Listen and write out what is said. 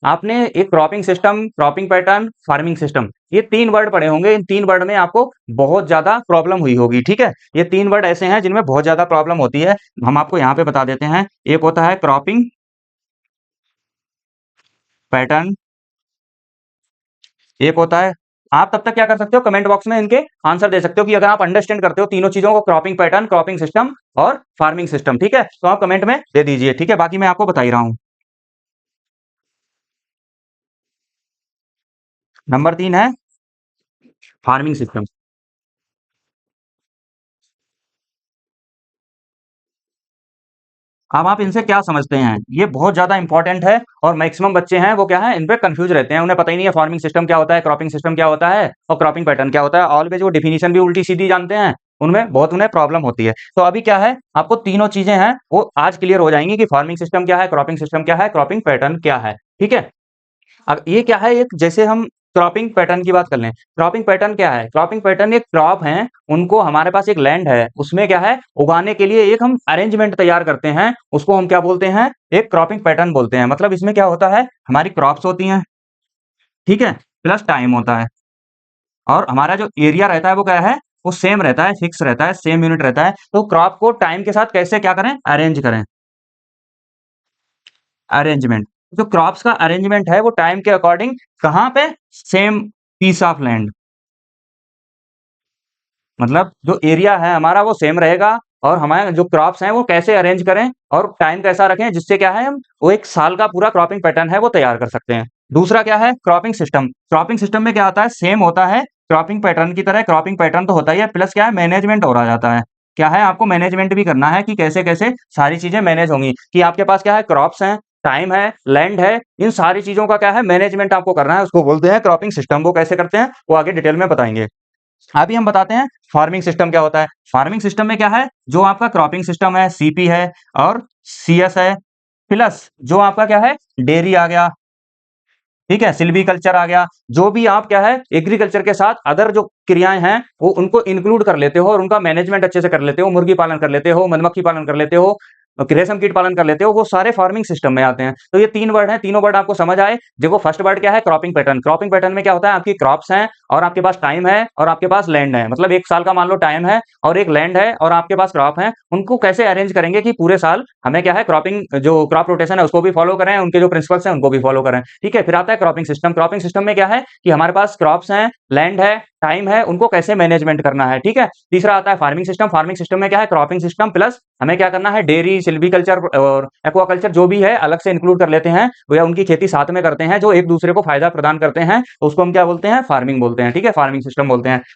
आपने एक cropping system, cropping pattern, farming system, ये 3 वर्ड पढ़े होंगे। इन 3 वर्ड में आपको बहुत ज़्यादा प्रॉब्लम हुई होगी, ठीक है? ये 3 वर्ड ऐसे हैं जिनमें बहुत ज़्यादा प्रॉब्लम होती है। हम आपको यहाँ पे बता देते हैं। एक होता है क्रॉपिंग पैटर्न, एक होता है, आप तब तक क्या कर सकते हो, कमेंट बॉक्स में इनके आंसर दे सकते हो कि अगर आप अंडरस्टैंड करते हो तीनों चीज़ों को, क्रॉपिंग पैटर्न, क्रॉपिंग सिस्टम और फार्मिंग सिस्टम, ठीक है? तो आप कमेंट में दे दीजिए, ठीक है? बाकी मैं आपको बता ही रहा हूँ। नंबर 3 है फार्मिंग सिस्टम। अब आप इनसे क्या समझते हैं? ये बहुत ज़्यादा इंपॉर्टेंट है और मैक्सिमम बच्चे हैं वो क्या है, इन पे कंफ्यूज रहते हैं। उन्हें पता ही नहीं है फार्मिंग सिस्टम क्या होता है, क्रॉपिंग सिस्टम क्या होता है और क्रॉपिंग पैटर्न क्या होता है। ऑलवेज वो डिफिनीशन भी उल्टी-सीधी जानते हैं, उनमें बहुत उन्हें प्रॉब्लम होती है। तो अभी क्या है, आपको तीनों चीज़ें हैं वो आज क्लियर हो जाएँगी कि फार्मिंग सिस्टम क्या है, क्रॉपिंग सिस्टम क्या है, क्रॉपिंग पैटर्न क्या है, ठीक है? ये क्या है, एक जैसे हम क्रॉपिंग पैटर्न की बात कर लें। क्रॉपिंग पैटर्न क्या है? क्रॉपिंग पैटर्न एक क्रॉप है, उनको हमारे पास एक लैंड है, उसमें क्या है, उगाने के लिए एक हम अरेंजमेंट तैयार करते हैं, उसको हम क्या बोलते हैं? एक क्रॉपिंग पैटर्न बोलते हैं। मतलब इसमें क्या होता है, हमारी क्रॉप्स होती हैं, ठीक है? प्लस टाइम होता है और हमारा जो एरिया रहता है वो क्या है? वो सेम रहता है, फिक्स रहता है, सेम यूनिट रहता है। तो क्रॉप को टाइम के साथ कैसे क्या करें? अरेंज करें। अरेंजमेंट, जो क्रॉप्स का अरेंजमेंट है वो टाइम के अकॉर्डिंग कहाँ पे? सेम पीस ऑफ लैंड, मतलब जो एरिया है हमारा वो सेम रहेगा और हमारे जो क्रॉप्स हैं वो कैसे अरेंज करें और टाइम कैसा रखें जिससे क्या है, हम वो एक साल का पूरा क्रॉपिंग पैटर्न है वो तैयार कर सकते हैं। दूसरा क्या है, क्रॉपिंग सिस्टम। क्रॉपिंग सिस्टम में क्या होता है, सेम होता है क्रॉपिंग पैटर्न की तरह। क्रॉपिंग पैटर्न तो होता ही है, प्लस क्या है, मैनेजमेंट हो रहा जाता है। क्या है, आपको मैनेजमेंट भी करना है कि कैसे कैसे सारी चीजें मैनेज होंगी, कि आपके पास क्या है, क्रॉप्स हैं, टाइम है, लैंड है, इन सारी चीजों का क्या है, मैनेजमेंट आपको करना है। उसको बोलते हैं क्रॉपिंग सिस्टम। वो कैसे करते हैं वो आगे डिटेल में बताएंगे। अभी हम बताते हैं फार्मिंग सिस्टम क्या होता है। फार्मिंग सिस्टम में क्या है, जो आपका क्रॉपिंग सिस्टम है, सीपी है और सीएस है, प्लस जो आपका क्या है, डेयरी आ गया, ठीक है, सिल्वीकल्चर आ गया। जो भी आप क्या है, एग्रीकल्चर के साथ अदर जो क्रियाएं हैं वो उनको इंक्लूड कर लेते हो और उनका मैनेजमेंट अच्छे से कर लेते हो। मुर्गी पालन कर लेते हो, मधुमक्खी पालन कर लेते हो, रेशम कीट पालन कर लेते हो, वो सारे फार्मिंग सिस्टम में आते हैं। तो ये 3 वर्ड हैं, तीनों वर्ड आपको समझ आए। देखो फर्स्ट वर्ड क्या है, क्रॉपिंग पैटर्न। क्रॉपिंग पैटर्न में क्या होता है, आपकी क्रॉप्स हैं और आपके पास टाइम है और आपके पास लैंड है। मतलब एक साल का मान लो टाइम है और एक लैंड है और आपके पास क्रॉप है। उनको कैसे अरेंज करेंगे कि पूरे साल हमें क्या है, क्रॉपिंग जो क्रॉप रोटेशन है उसको भी फॉलो करें, उनके जो प्रिंसिपल्स हैं उनको भी फॉलो करें, ठीक है। फिर आता है क्रॉपिंग सिस्टम। क्रॉपिंग सिस्टम में क्या है कि हमारे पास क्रॉप्स हैं, लैंड है, टाइम है, उनको कैसे मैनेजमेंट करना है, ठीक है। तीसरा आता है फार्मिंग सिस्टम। फार्मिंग सिस्टम में क्या है, क्रॉपिंग सिस्टम प्लस हमें क्या करना है, डेयरी, सिल्वीकल्चर और एक्वाकल्चर जो भी है अलग से इंक्लूड कर लेते हैं, वो या उनकी खेती साथ में करते हैं, जो एक दूसरे को फायदा प्रदान करते हैं, उसको हम क्या बोलते हैं, फार्मिंग बोलते हैं, ठीक है, फार्मिंग सिस्टम बोलते हैं।